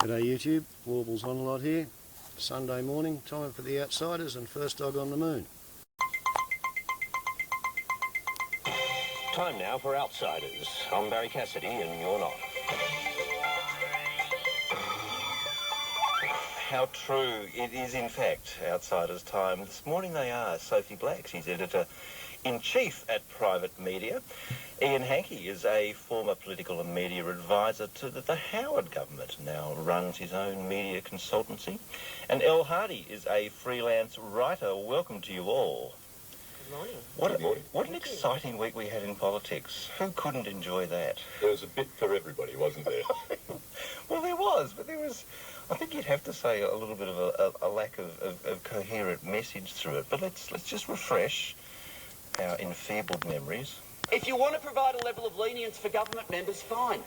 G'day YouTube, Warbles on a lot here. Sunday morning, time for the Outsiders and first dog on the moon. Time now for Outsiders. I'm Barry Cassidy and you're not. How true it is, in fact, Outsiders time. This morning they are. Sophie Black, she's editor-in-chief at Private Media. Ian Hankey is a former political and media advisor to the Howard government, now runs his own media consultancy. And Elle Hardy is a freelance writer. Welcome to you all. Good morning. What an exciting week we had in politics. Who couldn't enjoy that? There was a bit for everybody, wasn't there? Well, there was, but there was, I think you'd have to say, a little bit of a lack of coherent message through it. But let's just refresh our enfeebled memories. If you want to provide a level of lenience for government members, fine.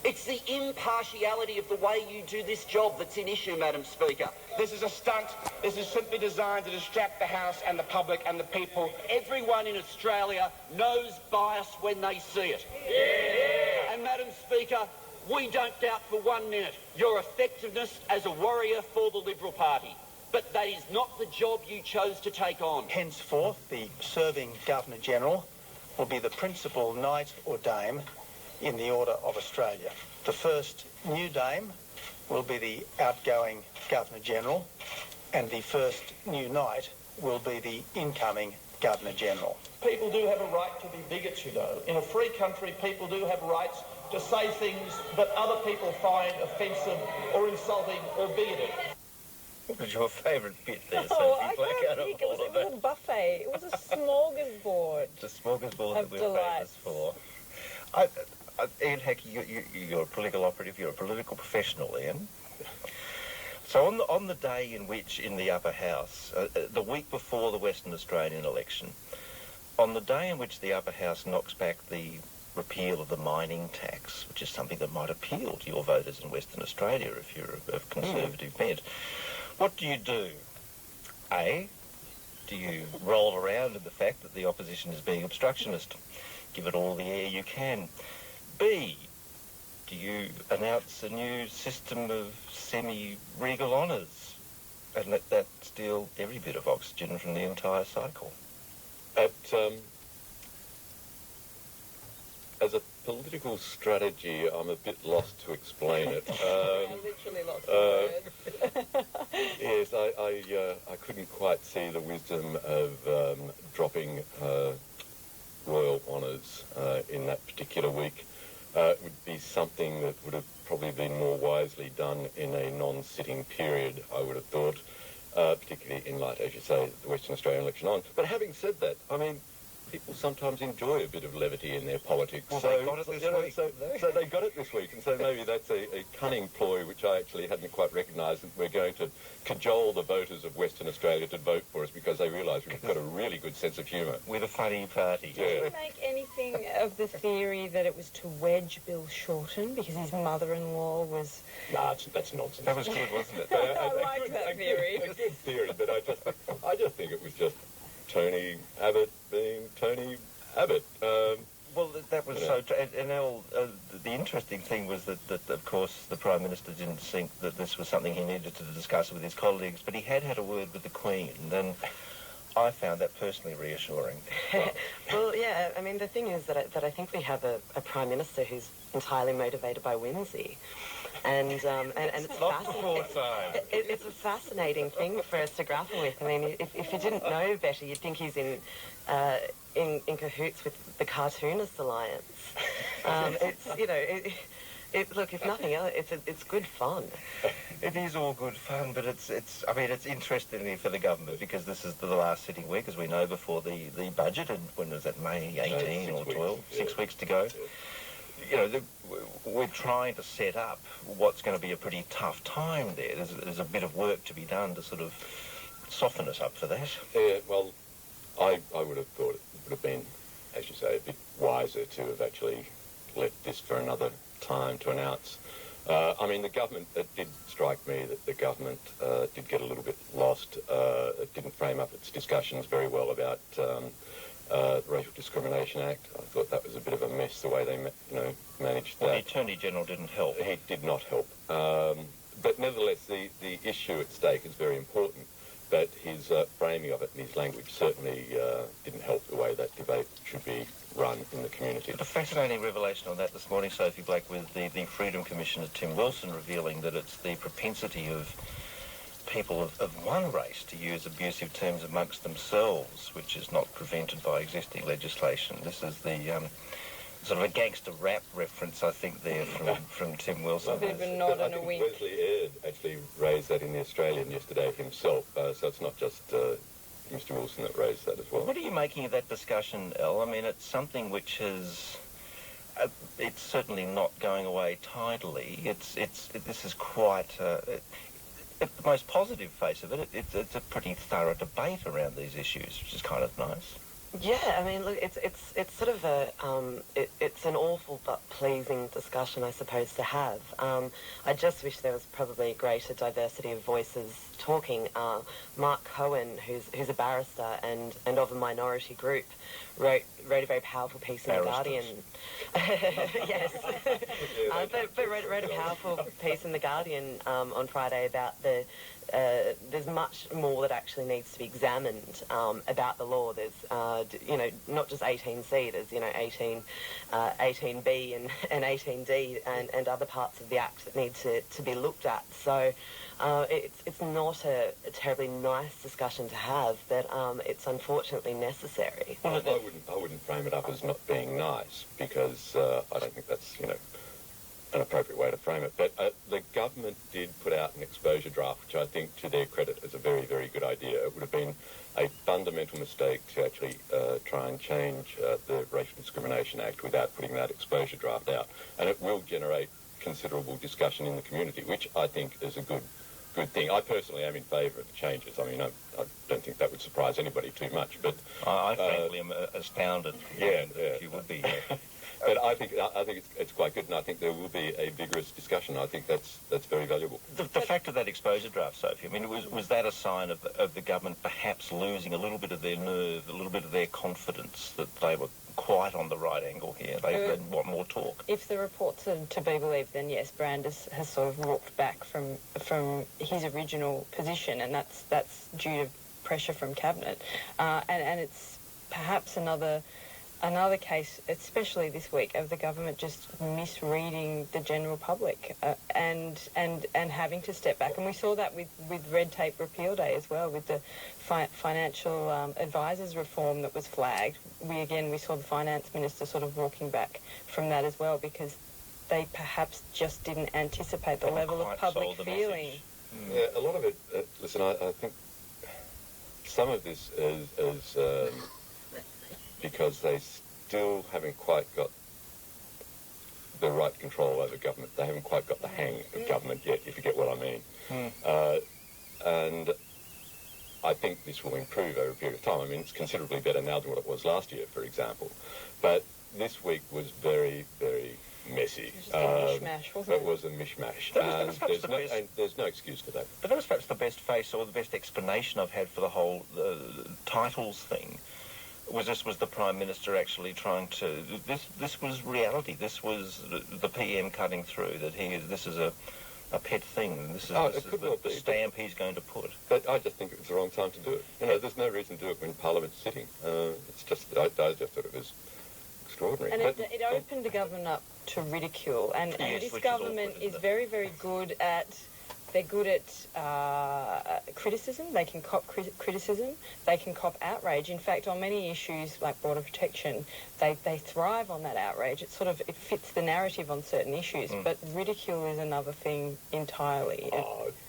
It's the impartiality of the way you do this job that's in issue, Madam Speaker. This is a stunt. This is simply designed to distract the House and the public and the people. Everyone in Australia knows bias when they see it. Yeah. And Madam Speaker, we don't doubt for 1 minute your effectiveness as a warrior for the Liberal Party. But that is not the job you chose to take on. Henceforth, the serving Governor-General will be the principal knight or dame in the Order of Australia. The first new dame will be the outgoing Governor-General, and the first new knight will be the incoming Governor-General. People do have a right to be bigots, you know. In a free country, people do have rights to say things that other people find offensive or insulting or bigoted. What was your favourite bit there, Sophie? I can't think. It was a little buffet. It was a smorgasbord. The smorgasbord that we're famous for. Ian Hackey, you're a political operative, you're a political professional, Ian. So on the day in which, in the upper house, the week before the Western Australian election, on the day in which the upper house knocks back the repeal of the mining tax, which is something that might appeal to your voters in Western Australia if you're of conservative bent, what do you do? A, do you roll around in the fact that the opposition is being obstructionist? Give it all the air you can. B, do you announce a new system of semi-regal honours and let that steal every bit of oxygen from the entire cycle? As a political strategy, I'm a bit lost to explain it. Literally lost for words. Yes, I couldn't quite see the wisdom of dropping royal honours in that particular week. It would be something that would have probably been more wisely done in a non-sitting period, I would have thought, particularly in light, as you say, the Western Australian election on. But having said that, I mean, people sometimes enjoy a bit of levity in their politics. Well, they got it this week. So they got it this week, and so maybe that's a cunning ploy which I actually hadn't quite recognised, that we're going to cajole the voters of Western Australia to vote for us because they realise we've got a really good sense of humour. With a funny party. Did you make anything of the theory that it was to wedge Bill Shorten because his mother-in-law was... Nah, that's nonsense. That was good, wasn't it? I liked that theory. A good theory, but I just think it was just Tony Abbott being Tony Abbott. Well, that was so... And the interesting thing was that, of course, the Prime Minister didn't think that this was something he needed to discuss with his colleagues, but he had a word with the Queen, and I found that personally reassuring. Well, yeah, I mean, the thing is that I think we have a Prime Minister who's entirely motivated by whimsy. And it's it's a fascinating thing for us to grapple with. I mean, if you didn't know better, you'd think he's in cahoots with the Cartoonist Alliance. Look, if nothing else, it's good fun. It is all good fun, but it's interesting for the government because this is the last sitting week, as we know, before the budget. And when was that, May 18 or 12? 6 weeks to go. You know, we're trying to set up what's going to be a pretty tough time there. There's a bit of work to be done to sort of soften us up for that. Yeah, well, I would have thought it would have been, as you say, a bit wiser to have actually let this for another time to announce. I mean, the government, it did strike me that the government did get a little bit lost. It didn't frame up its discussions very well about the Racial Discrimination Act. I thought that was a bit of a mess, the way they managed that. Well, the Attorney General didn't help. He did not help. But nevertheless, the issue at stake is very important, but his framing of it and his language certainly didn't help the way that debate should be run in the community. A fascinating revelation on that this morning, Sophie Black, with the Freedom Commissioner Tim Wilson revealing that it's the propensity of people of one race to use abusive terms amongst themselves, which is not prevented by existing legislation. This is the sort of a gangster rap reference, I think, there from Tim Wilson. A bit of a nod and a wink. Wesley Aird actually raised that in the Australian yesterday himself, so it's not just Mr Wilson that raised that as well. What are you making of that discussion, El? I mean, it's something which is... it's certainly not going away tidily. This is quite... at the most positive face of it, it's a pretty thorough debate around these issues, which is kind of nice. Yeah, I mean, look, it's sort of a it's an awful but pleasing discussion, I suppose, to have. I just wish there was probably a greater diversity of voices talking. Mark Cohen, who's a barrister and of a minority group, wrote a very powerful piece in The Guardian. Yes, but wrote a powerful piece in The Guardian on Friday about there's much more that actually needs to be examined about the law. There's, not just 18C, there's, 18B and 18D and other parts of the Act that need to be looked at. So it's not a terribly nice discussion to have, but it's unfortunately necessary. I wouldn't frame it up as not being nice, because I don't think that's, an appropriate way to frame it. But the government did put out an exposure draft, which I think, to their credit, is a very, very good idea. It would have been a fundamental mistake to actually try and change the Racial Discrimination Act without putting that exposure draft out. And it will generate considerable discussion in the community, which I think is a good thing. I personally am in favour of the changes. I mean, I don't think that would surprise anybody too much. But I frankly am astounded. Yeah. You would be. But I think it's quite good, and I think there will be a vigorous discussion. I think that's very valuable. The fact of that exposure draft, Sophie, I mean, was that a sign of the government perhaps losing a little bit of their nerve, a little bit of their confidence that they were quite on the right angle here? They want more talk. If the reports are to be believed, then yes, Brand has sort of walked back from his original position, and that's due to pressure from Cabinet. And it's perhaps another case, especially this week, of the government just misreading the general public and having to step back. And we saw that with Red Tape Repeal Day as well, with the financial advisors reform that was flagged. We saw the finance minister sort of walking back from that as well, because they perhaps just didn't anticipate the level of public feeling. Yeah, a lot of it, listen, I think some of this is because they still haven't quite got the right control over government. They haven't quite got the hang of government yet, if you get what I mean. And I think this will improve over a period of time. I mean, it's considerably better now than what it was last year, for example. But this week was very, very messy. It was just a mishmash, wasn't it? It was a mishmash. And there's no excuse for that. But that was perhaps the best face or the best explanation I've had for the whole titles thing. This was the Prime Minister actually trying to... This was reality. This was the PM cutting through that this is a pet thing. This is the stamp he's going to put. But I just think it was the wrong time to do it. There's no reason to do it when Parliament's sitting. It's just... I just thought it was extraordinary. And it opened the government up to ridicule. And this government is very, very good at... They're good at criticism. They can cop criticism. They can cop outrage. In fact, on many issues like border protection, they thrive on that outrage. It fits the narrative on certain issues. But ridicule is another thing entirely.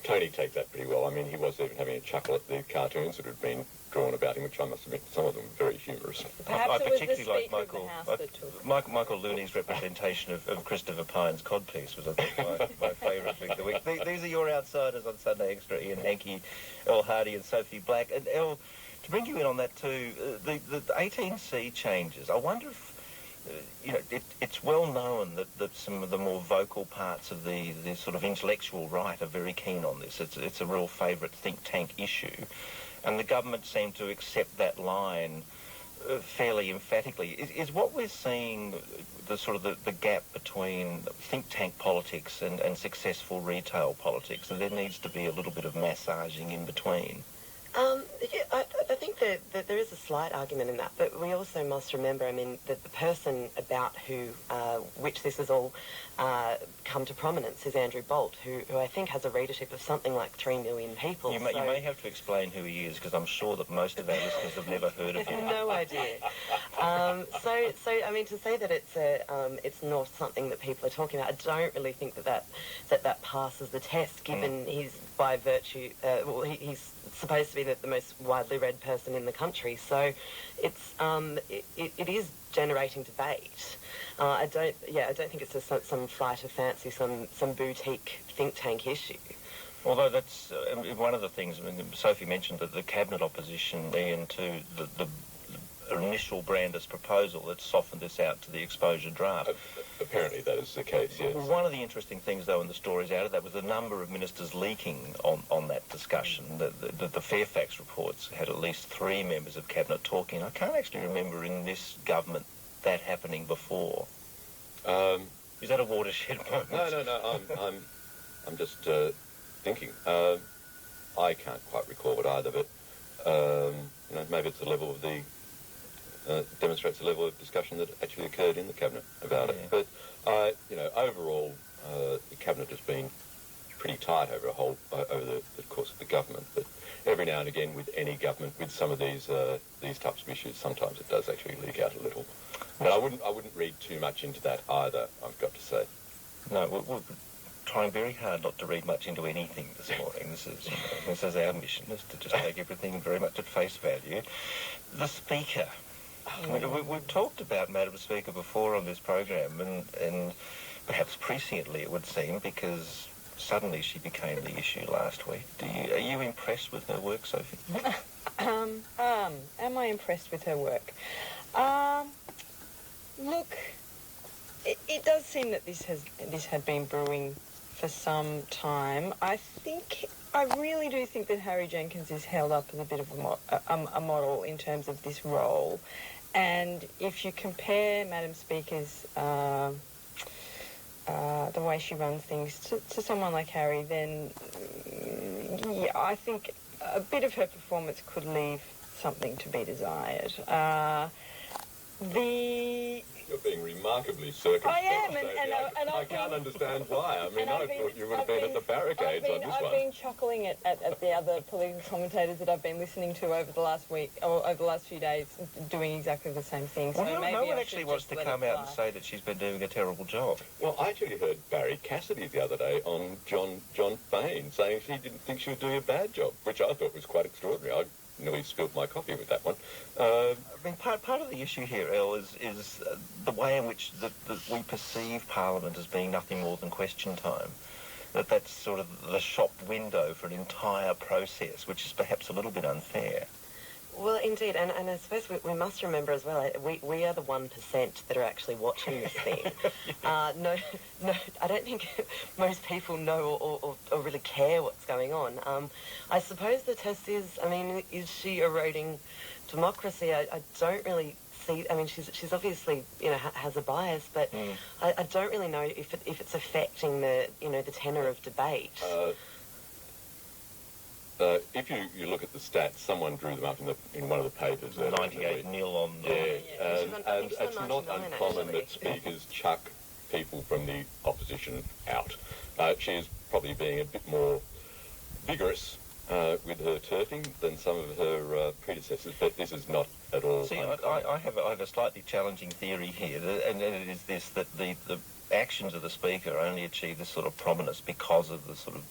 Tony takes that pretty well. I mean, he was even having a chuckle at the cartoons that had been drawn about him, which I must admit, some of them were very humorous. Perhaps I it was particularly the like Speaker of the House that took. Michael Looney's representation of Christopher Pine's codpiece was, I think, my favourite thing of the week. These are your outsiders on Sunday Extra: Ian Hankey, Elle Hardy and Sophie Black. And Elle, to bring you in on that too, the 18C changes, I wonder if, it's well known that some of the more vocal parts of the sort of intellectual right are very keen on this. It's a real favourite think tank issue. And the government seemed to accept that line fairly emphatically. Is what we're seeing the sort of the gap between think tank politics and successful retail politics, and there needs to be a little bit of massaging in between? Yeah, I think that there is a slight argument in that, but we also must remember, I mean, that the person about which this has all come to prominence is Andrew Bolt, who I think has a readership of something like 3 million people. You may have to explain who he is, because I'm sure that most of our listeners have never heard of him. No idea. So I mean, to say that it's not something that people are talking about, I don't really think that passes the test, given he's by virtue, he's supposed to be the most widely read person in the country. So it's it is generating debate. I don't think it's just some flight of fancy, some boutique think tank issue. Although that's one of the things. I mean, Sophie mentioned that the cabinet opposition, Ian, to the initial Brandis proposal that softened this out to the exposure draft. Apparently that is the case, yes. One of the interesting things, though, in the stories out of that was the number of ministers leaking on that discussion. The Fairfax reports had at least 3 members of cabinet talking. I can't actually remember in this government that happening before. Is that a watershed moment? No. I'm just thinking. I can't quite recall it either, but maybe it's the level of the demonstrates the level of discussion that actually occurred in the cabinet about it. But overall, the cabinet has been pretty tight over the course of the government. But every now and again, with any government, with some of these types of issues, sometimes it does actually leak out a little. But I wouldn't read too much into that either, I've got to say. No, we're trying very hard not to read much into anything this morning. This is our mission, is to just take everything very much at face value. The Speaker. We've talked about Madam Speaker before on this program, and perhaps presciently it would seem, because suddenly she became the issue last week. Are you impressed with her work, Sophie? Am I impressed with her work? Look, it does seem that this had been brewing for some time. I really do think that Harry Jenkins is held up as a bit of a model in terms of this role. And if you compare Madam Speaker's the way she runs things to someone like Harry, then I think a bit of her performance could leave something to be desired. You're being remarkably circumspect. I am, and I can't understand why. I mean, I thought you would have been at the barricades on this one. I've been chuckling at the other political commentators that I've been listening to over the last week, or over the last few days, doing exactly the same thing. So well, no one actually wants to come out and say that she's been doing a terrible job. Well, I actually heard Barry Cassidy the other day on John Fain saying she didn't think she was doing a bad job, which I thought was quite extraordinary. I nearly spilled my coffee with that one. I mean, part of the issue here, Elle, is the way in which we perceive Parliament as being nothing more than question time. That's sort of the shop window for an entire process, which is perhaps a little bit unfair. Well, indeed, and I suppose we must remember as well, we are the 1% that are actually watching this thing. No, I don't think most people know or really care what's going on. I suppose the test is, I mean, is she eroding democracy? I don't really see, I mean, she's obviously, has a bias, but I don't really know if it's affecting the tenor of debate. If you look at the stats, someone drew them up in one of the papers. 98-0 on... and it's not uncommon that speakers chuck people from the opposition out. She is probably being a bit more vigorous with her turfing than some of her predecessors, but this is not at all uncommon. I have a slightly challenging theory here, and it is this, that the actions of the Speaker only achieve this sort of prominence because of the sort of,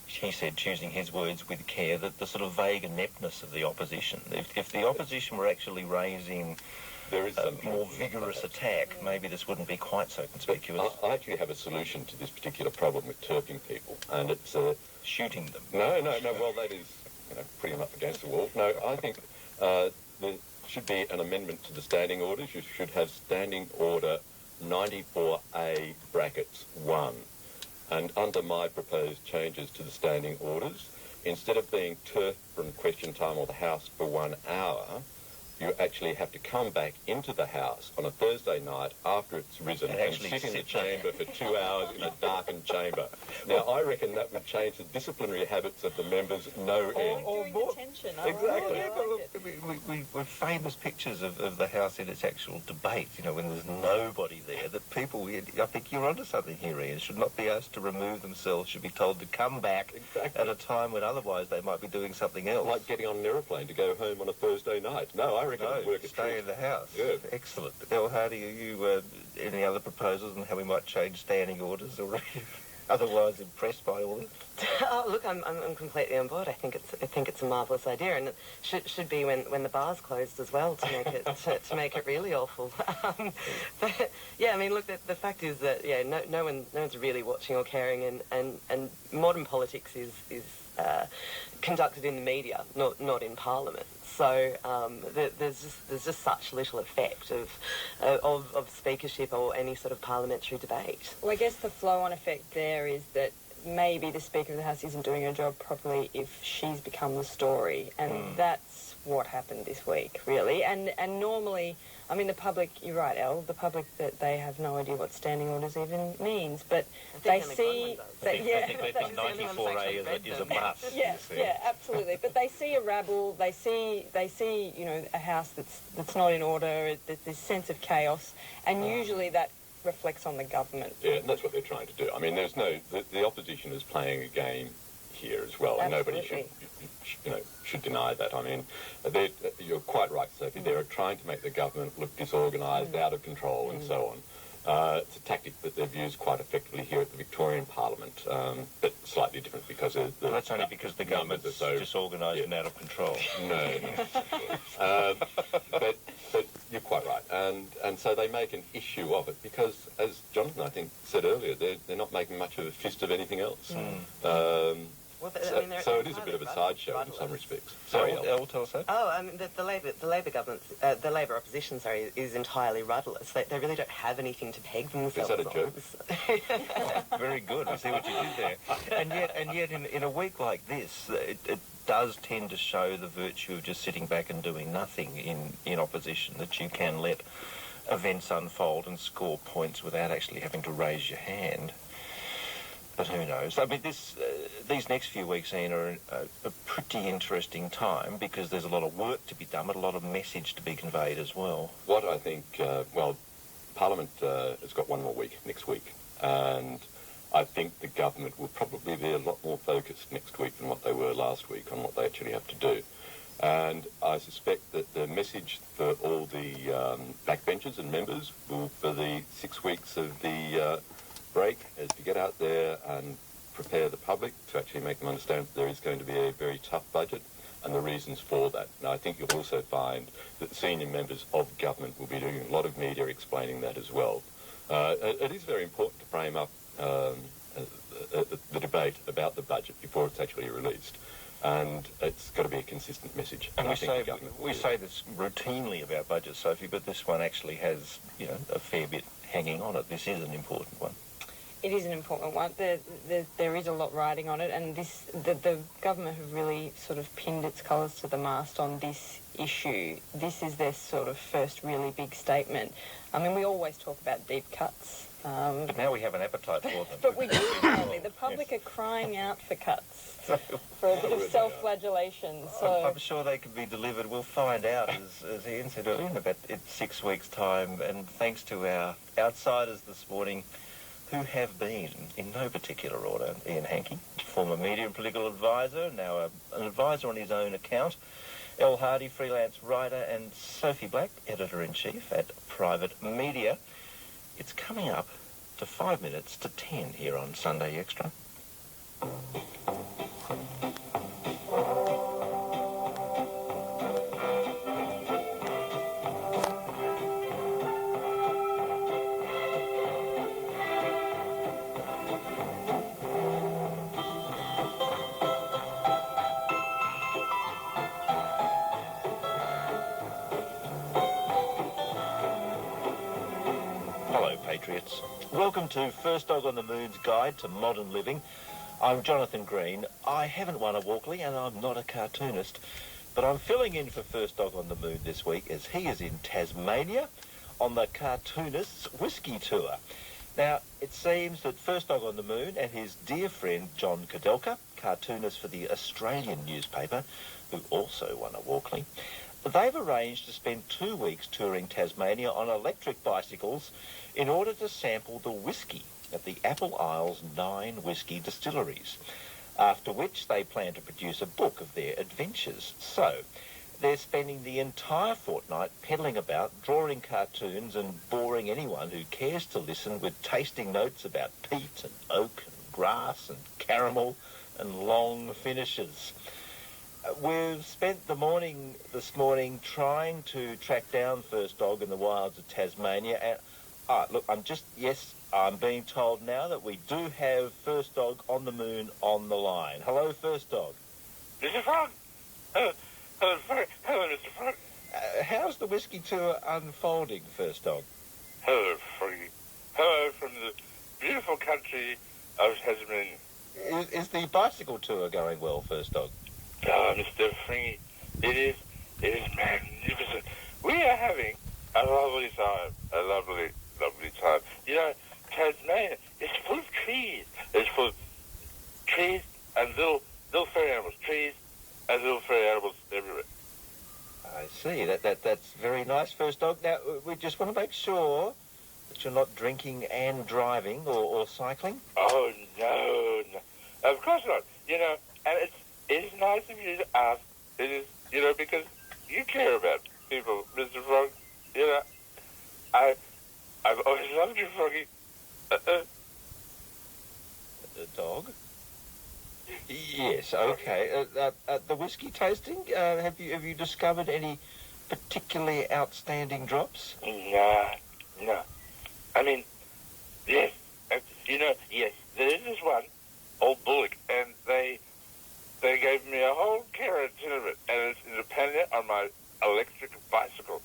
he said, choosing his words with care, that the sort of vague ineptness of the opposition. If the opposition were actually raising a more vigorous attack, maybe this wouldn't be quite so conspicuous. I actually have a solution to this particular problem with turfing people, and it's... shooting them. No, well, that is pretty much against the wall. No, I think there should be an amendment to the standing orders. You should have standing order 94A brackets 1. And under my proposed changes to the standing orders, instead of being turfed from question time or the House for 1 hour, you actually have to come back into the house on a Thursday night after it's risen and sit in the chamber for 2 hours in a darkened chamber. Now, I reckon that would change the disciplinary habits of the members no end. Or more. Detention. Exactly. We've famous pictures of the House in its actual debate, you know, when there's nobody there, that people, I think you're onto something here, Ian, should not be asked to remove themselves, should be told to come back at a time when otherwise they might be doing something else. Like getting on an aeroplane to go home on a Thursday night. No, I reckon it'd work a stay treat. in the house. Good. Excellent. El Hardy, are you any other proposals on how we might change standing orders, or are you otherwise impressed by all this? Oh, look, I'm completely on board. I think it's a marvellous idea, and it should be when the bar's closed as well, to make it to make it really awful. But yeah, I mean, look, the fact is that no one's really watching or caring, and modern politics is conducted in the media, not in Parliament. So there's just such little effect of speakership or any sort of parliamentary debate. Well, I guess the flow-on effect there is that maybe the Speaker of the House isn't doing her job properly if she's become the story, and that's what happened this week, really. And normally, I mean, the public, you're right, Elle, the public, that they have no idea what standing orders even means, but they see... I think 94A is a must. Yeah, absolutely. But they see a rabble, they see, you know, a house that's not in order, this sense of chaos, and usually that reflects on the government. Yeah, and that's what they're trying to do. I mean, there's the opposition is playing a game here as well, and nobody should deny that. I mean, you're quite right, Sophie. They're trying to make the government look disorganised, out of control, and so on. It's a tactic that they've used quite effectively here at the Victorian Parliament, but slightly different because that's only because the government is so disorganised and out of control. No. But you're quite right, and so they make an issue of it because, as Jonathan, I think, said earlier, they're not making much of a fist of anything else. So it is a bit of a sideshow in some respects. Sorry, Elle, tell us that. Oh, I mean, the Labor government's, the Labor opposition, is entirely rudderless. They really don't have anything to peg themselves on. Is that a joke? Very good. I see what you did there. And yet, in a week like this, it does tend to show the virtue of just sitting back and doing nothing in opposition, that you can let events unfold and score points without actually having to raise your hand. But who knows? I mean, these next few weeks, Ian, are a pretty interesting time because there's a lot of work to be done, but a lot of message to be conveyed as well. What I think, Parliament has got one more week next week, and I think the government will probably be a lot more focused next week than what they were last week on what they actually have to do. And I suspect that the message for all the backbenchers and members will, for the 6 weeks of the break, is to get out there and prepare the public to actually make them understand that there is going to be a very tough budget and the reasons for that. Now, I think you'll also find that senior members of government will be doing a lot of media explaining that as well. It is very important to frame up the debate about the budget before it's actually released. And it's got to be a consistent message. And we say this routinely about budget, Sophie, but this one actually has, you know, a fair bit hanging on it. This is an important one. It is an important one. There is a lot riding on it, and the government have really sort of pinned its colours to the mast on this issue. This is their sort of first really big statement. I mean, we always talk about deep cuts. But now we have an appetite for them. But we do, apparently. The public are crying out for cuts, for a bit of self-flagellation. So I'm sure they can be delivered. We'll find out, as Ian said earlier, in about 6 weeks' time. And thanks to our outsiders this morning, who have been, in no particular order, Ian Hankey, former media and political advisor, now an advisor on his own account, Elle Hardy, freelance writer, and Sophie Black, editor-in-chief at Private Media. It's coming up to 5 minutes to 10 here on Sunday Extra. Patriots. Welcome to First Dog on the Moon's Guide to Modern Living. I'm Jonathan Green. I haven't won a Walkley and I'm not a cartoonist, But I'm filling in for First Dog on the Moon this week as he is in Tasmania on the Cartoonists Whiskey Tour. Now, it seems that First Dog on the Moon and his dear friend John Kudelka, cartoonist for the Australian newspaper, who also won a Walkley, they've arranged to spend 2 weeks touring Tasmania on electric bicycles in order to sample the whiskey at the Apple Isle's 9 whiskey distilleries, after which they plan to produce a book of their adventures. So, they're spending the entire fortnight pedalling about, drawing cartoons and boring anyone who cares to listen with tasting notes about peat and oak and grass and caramel and long finishes. We've spent the morning this morning trying to track down First Dog in the wilds of Tasmania. And look, I'm being told now that we do have First Dog on the Moon on the line. Hello, First Dog. Mr. Frog. Hello, Mr. Frog. How's the whiskey tour unfolding, First Dog? Hello, Froggy. Hello from the beautiful country of Tasmania. Is the bicycle tour going well, First Dog? Oh, Mr. Fringy, it is magnificent. We are having a lovely time, a lovely, lovely time. You know, Tasmania is full of trees. It's full of trees and little furry animals. Trees and little furry animals everywhere. I see. That's very nice, First Dog. Now, we just want to make sure that you're not drinking and driving or cycling. Oh, no. Of course not. You know, and it is nice of you to ask. It is, you know, because you care about people, Mr. Frog. You know, I've always loved you, Froggy. Dog? Yes, okay. The whiskey tasting, have you discovered any particularly outstanding drops? No. I mean, yes. You know, yes, there is this one, Old Bullock, and they gave me a whole carrot of it, and it's independent on my electric bicycle.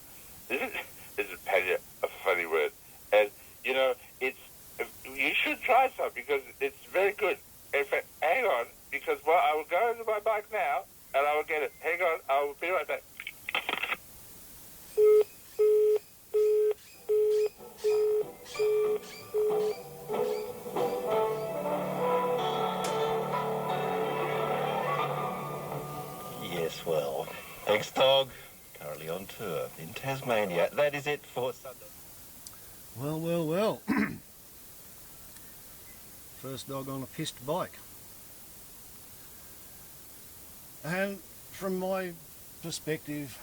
Isn't independent a funny word? And, you know, you should try some because it's very good. In fact, hang on, because I will go to my bike now, and I will get it. Hang on, I will be right back. Yes, well, thanks, Dog. Currently on tour in Tasmania. That is it for Sunday. Well. First Dog on a pissed bike. And from my perspective,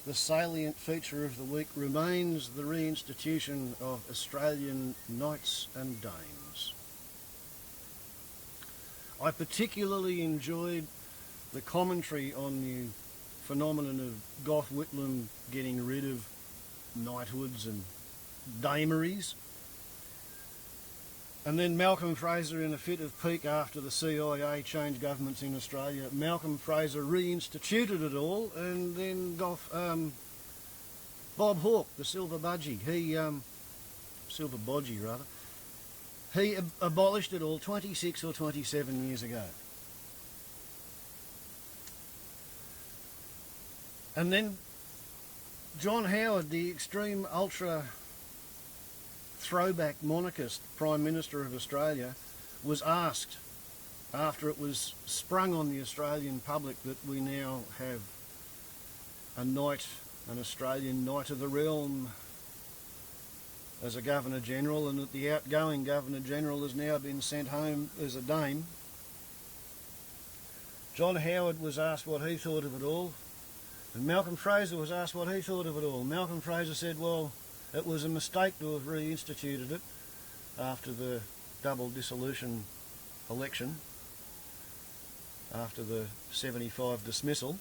the salient feature of the week remains the reinstitution of Australian knights and dames. I particularly enjoyed the commentary on the phenomenon of Gough Whitlam getting rid of knighthoods and dameries. And then Malcolm Fraser, in a fit of pique after the CIA changed governments in Australia, Malcolm Fraser reinstituted it all, and then Bob Hawke, the silver budgie, silver bodgie rather, he abolished it all 26 or 27 years ago. And then John Howard, the extreme ultra throwback monarchist Prime Minister of Australia, was asked, after it was sprung on the Australian public that we now have an Australian Knight of the Realm as a Governor-General, and that the outgoing Governor-General has now been sent home as a dame. John Howard was asked what he thought of it all, and Malcolm Fraser was asked what he thought of it all. Malcolm Fraser said, well, it was a mistake to have reinstituted it after the double dissolution election, after the 75 dismissal.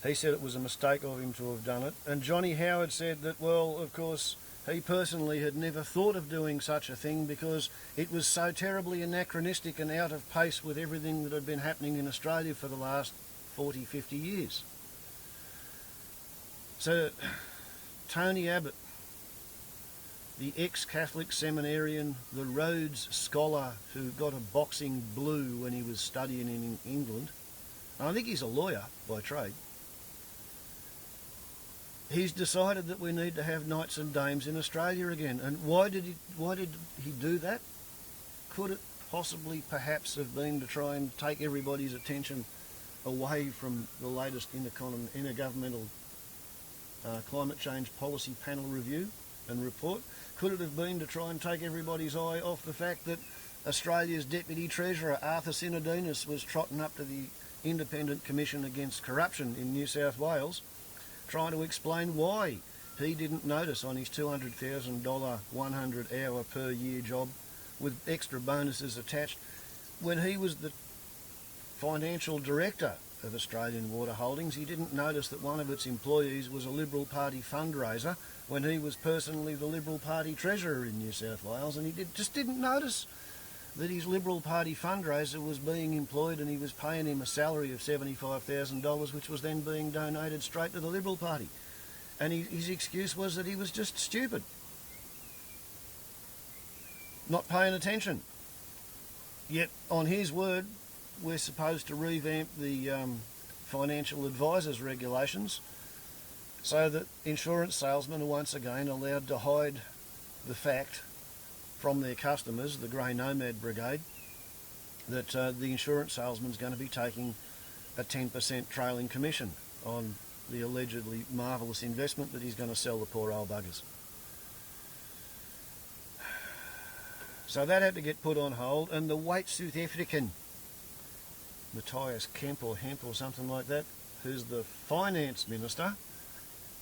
He said it was a mistake of him to have done it. And Johnny Howard said that, well, of course, he personally had never thought of doing such a thing because it was so terribly anachronistic and out of pace with everything that had been happening in Australia for the last 40, 50 years. So, Tony Abbott, the ex-Catholic seminarian, the Rhodes Scholar who got a boxing blue when he was studying in England, and I think he's a lawyer by trade, he's decided that we need to have knights and dames in Australia again. And why did he do that? Could it possibly perhaps have been to try and take everybody's attention away from the latest intergovernmental climate change policy panel review and report? Could it have been to try and take everybody's eye off the fact that Australia's Deputy Treasurer, Arthur Sinodinos, was trotting up to the Independent Commission Against Corruption in New South Wales, trying to explain why he didn't notice on his $200,000 100-hour per year job with extra bonuses attached, when he was the financial director of Australian Water Holdings, he didn't notice that one of its employees was a Liberal Party fundraiser when he was personally the Liberal Party treasurer in New South Wales, and he just didn't notice that his Liberal Party fundraiser was being employed and he was paying him a salary of $75,000, which was then being donated straight to the Liberal Party. And his excuse was that he was just stupid, not paying attention. Yet, on his word, we're supposed to revamp the financial advisors regulations so that insurance salesmen are once again allowed to hide the fact from their customers, the Grey Nomad Brigade, that the insurance salesman's going to be taking a 10% trailing commission on the allegedly marvellous investment that he's going to sell the poor old buggers. So that had to get put on hold, and the Forsooth African, Matthias Kemp or Hemp or something like that, who's the finance minister,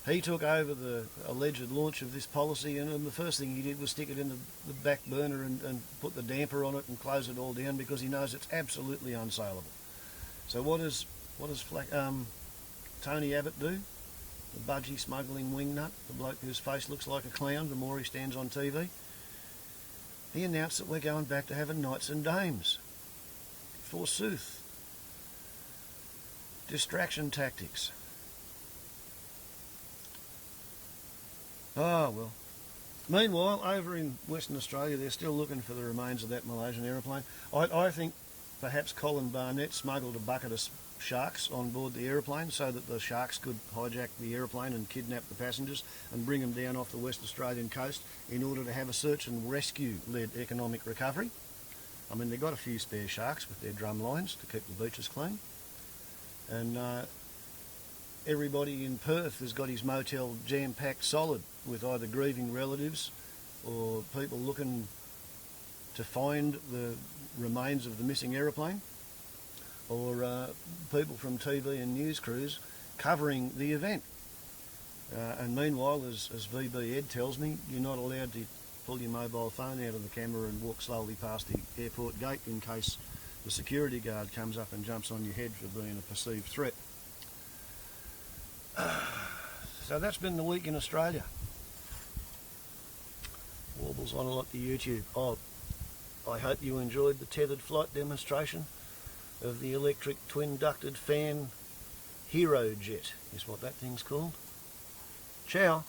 he took over the alleged launch of this policy, and the first thing he did was stick it in the back burner and put the damper on it and close it all down, because he knows it's absolutely unsaleable. So what does Tony Abbott do? The budgie smuggling wingnut, the bloke whose face looks like a clown the more he stands on TV. He announced that we're going back to having knights and dames. Forsooth. Distraction tactics. Oh, well. Meanwhile, over in Western Australia, they're still looking for the remains of that Malaysian aeroplane. I think perhaps Colin Barnett smuggled a bucket of sharks on board the aeroplane so that the sharks could hijack the aeroplane and kidnap the passengers and bring them down off the West Australian coast in order to have a search and rescue-led economic recovery. I mean, they've got a few spare sharks with their drum lines to keep the beaches clean. And everybody in Perth has got his motel jam-packed solid with either grieving relatives or people looking to find the remains of the missing aeroplane, or people from TV and news crews covering the event. And meanwhile, as VB Ed tells me, you're not allowed to pull your mobile phone out of the camera and walk slowly past the airport gate in case the security guard comes up and jumps on your head for being a perceived threat. So that's been the week in Australia. Warbles on a lot to YouTube. Oh, I hope you enjoyed the tethered flight demonstration of the electric twin-ducted fan Hero Jet, is what that thing's called. Ciao.